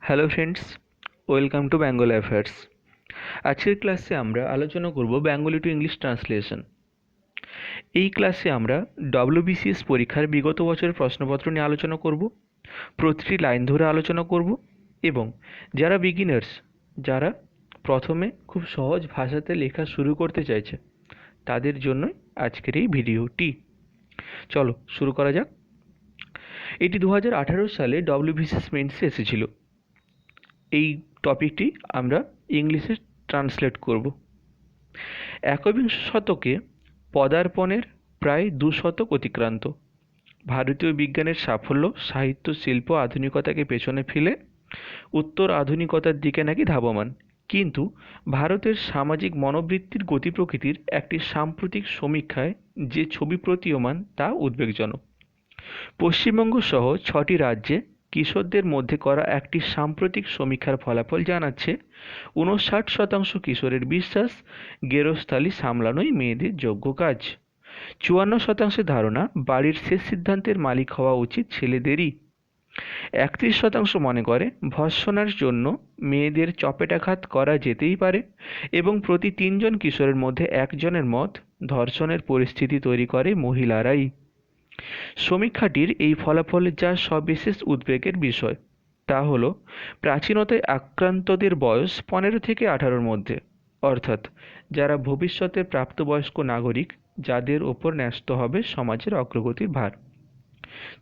Hello friends, welcome to Bengal affairs. আজকের ক্লাসে আমরা আলোচনা করব বেঙ্গলি টু ইংলিশ ট্রান্সলেশন। এই ক্লাসে আমরা ডব্লিউবিসিএস পরীক্ষার বিগত বছরের প্রশ্নপত্র নিয়ে আলোচনা করব, প্রতিটি লাইন ধরে আলোচনা করব এবং যারা বিগিনার্স, যারা প্রথমে খুব সহজ ভাষাতে লেখা শুরু করতে চাইছে, তাদের জন্যই আজকের এই ভিডিওটি। চলো শুরু করা যাক। এটি 2018 সালে ডব্লিউবিসিএস মেন্সে এসেছিল। এই টপিকটি আমরা ইংলিশে ট্রান্সলেট করব। একবিংশ শতকে পদার্পণের প্রায় 2 শতক অতিক্রান্ত। ভারতীয় বিজ্ঞানের সাফল্য, সাহিত্য, শিল্প আধুনিকতাকে পেছনে ফেলে উত্তর আধুনিকতার দিকে নাকি ধাবমান। কিন্তু ভারতের সামাজিক মনোবৃত্তির গতি প্রকৃতির একটি সাম্প্রতিক সমীক্ষায় যে ছবি প্রতীয়মান তা উদ্বেগজনক। পশ্চিমবঙ্গ সহ 6টি রাজ্যে কিশোরদের মধ্যে করা একটি সাম্প্রতিক সমীক্ষার ফলাফল জানাচ্ছে 59% কিশোরের বিশ্বাস গেরস্থালি সামলানোই মেয়েদের যোগ্য কাজ। 54% ধারণা বাড়ির শেষ সিদ্ধান্তের মালিক হওয়া উচিত ছেলেদেরই। 31% মনে করে ভর্ৎসনার জন্য মেয়েদের চপেটাঘাত করা যেতেই পারে এবং প্রতি 3 জন কিশোরের মধ্যে একজনের মত ধর্ষণের পরিস্থিতি তৈরি করে মহিলারাই। সমীক্ষাটির এই ফলাফলে যা সবিশেষ উদ্বেগের বিষয় তা হল প্রাচীনতায় আক্রান্তদের বয়স 15 থেকে 18-র মধ্যে, অর্থাৎ যারা ভবিষ্যতের প্রাপ্তবয়স্ক নাগরিক, যাদের ওপর ন্যস্ত হবে সমাজের অগ্রগতির ভার।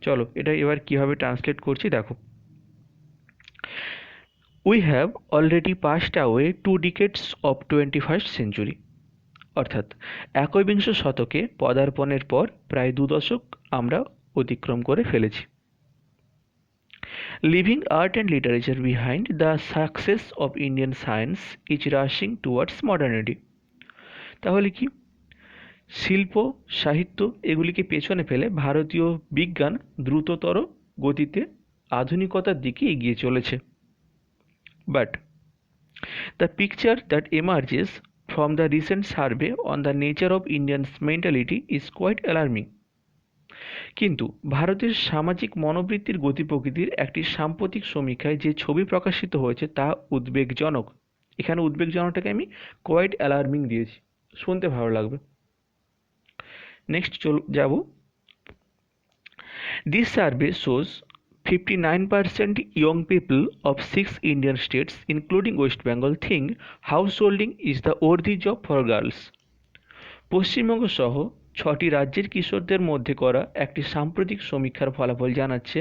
চলো এটা এবার কিভাবে ট্রান্সলেট করছি দেখো। We have already passed away 2 decades of 21st century, অর্থাৎ একবিংশ শতকে পদার্পণের পর প্রায় 2 দশক আমরা অতিক্রম করে ফেলেছি। Leaving art and literature behind, the success of Indian science is rushing towards modernity. তাহলে কি, শিল্প, সাহিত্য এগুলিকে পেছনে ফেলে ভারতীয় বিজ্ঞান দ্রুততর গতিতে আধুনিকতার দিকে এগিয়ে চলেছে। But the picture that emerges from the recent survey on the nature of Indians' mentality is quite alarming. কিন্তু ভারতের সামাজিক মনোবৃত্তির গতি প্রকৃতির একটি সাম্প্রতিক সমীক্ষায় যে ছবি প্রকাশিত হয়েছে তা উদ্বেগজনক। এখানে উদ্বেগজনকটাকে আমি কোয়াইট অ্যালার্মিং দিয়েছি, শুনতে ভালো লাগবে। নেক্সট যাব। This survey shows 59% young people of 6 Indian states including West Bengal think householding is the worthy job for girls. Paschimbanga সহ 6টি রাজ্যের কিশোরদের মধ্যে করা একটি সাম্প্রতিক সমীক্ষার ফলাফল জানাচ্ছে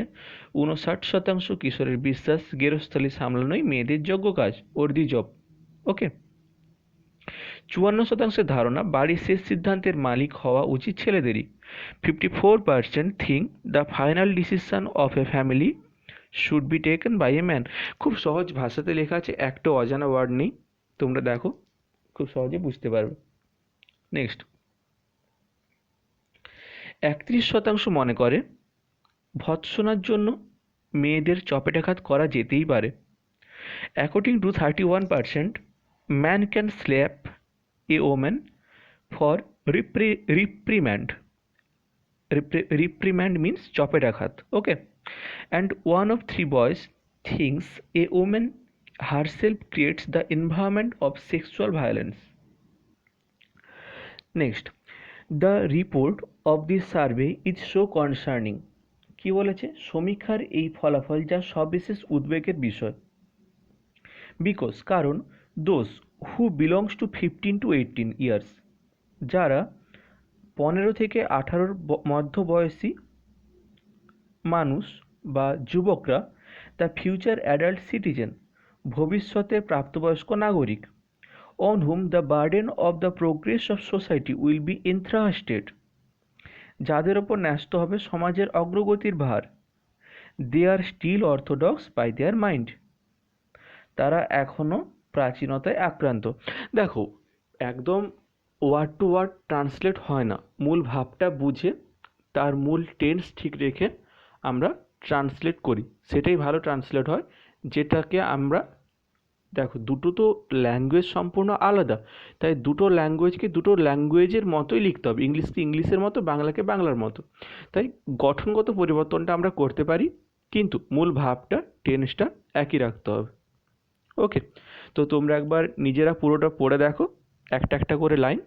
59% কিশোরের বিশ্বাস গেরস্থালি সামলানোই মেয়েদের যোগ্য কাজ, ওর্দি জব। ওকে। 54% ধারণা বাড়ির শেষ সিদ্ধান্তের মালিক হওয়া উচিত ছেলেদেরই। 54% think the final decision of a family should be taken by a man. খুব সহজ ভাষাতে লেখা আছে, একটা অজানা ওয়ার্ড নেই, তোমরা দেখো খুব সহজে বুঝতে পারবে। নেক্সট, 31% মনে করে ভৎসনার জন্য মেয়েদের চপেটাঘাত করা যেতেই পারে। According to 31%, man can slap a woman for reprimand. Reprimand means চপেটাঘাত, okay. And 1 of 3 boys thinks a woman herself creates the environment of sexual violence. Next, the report of this survey is so concerning. কি বলেছে? সমীক্ষার এই ফলাফল যা সবিশেষ উদ্বেগের বিষয়। Because, কারণ those who belongs to 15 to 18 years, যারা 15 থেকে 18-র মধ্যবয়সী মানুষ বা যুবকরা, দ্য ফিউচার অ্যাডাল্ট সিটিজেন, ভবিষ্যতের প্রাপ্তবয়স্ক নাগরিক, on whom the burden of the progress of society will be entrusted, যাদের ওপর ন্যস্ত হবে সমাজের অগ্রগতির ভার, they are still orthodox by their mind, তারা এখনো প্রাচীনতায় আক্রান্ত। দেখো, একদম ওয়ার্ড টু ওয়ার্ড ট্রান্সলেট হয় না, মূল ভাবটা বুঝে তার মূল টেন্স ঠিক রেখে আমরা ট্রান্সলেট করি, সেটাই ভালো ট্রান্সলেট হয়। যেটাকে আমরা, দেখো দুটো তো ল্যাঙ্গুয়েজ সম্পূর্ণ আলাদা, তাই দুটো ল্যাঙ্গুয়েজকে দুটো ল্যাঙ্গুয়েজের মতোই লিখতে হবে, ইংলিশকে ইংলিশের মতো, বাংলাকে বাংলার মতো। তাই গঠনগত পরিবর্তনটা আমরা করতে পারি, কিন্তু মূল ভাবটা টেন্সটা একই রাখতে হবে। ওকে, তো তোমরা একবার নিজেরা পুরোটা পড়ে দেখো, একটা একটা করে লাইন,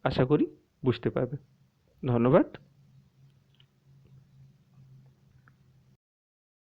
আশা করি বুঝতে পারবে। ধন্যবাদ।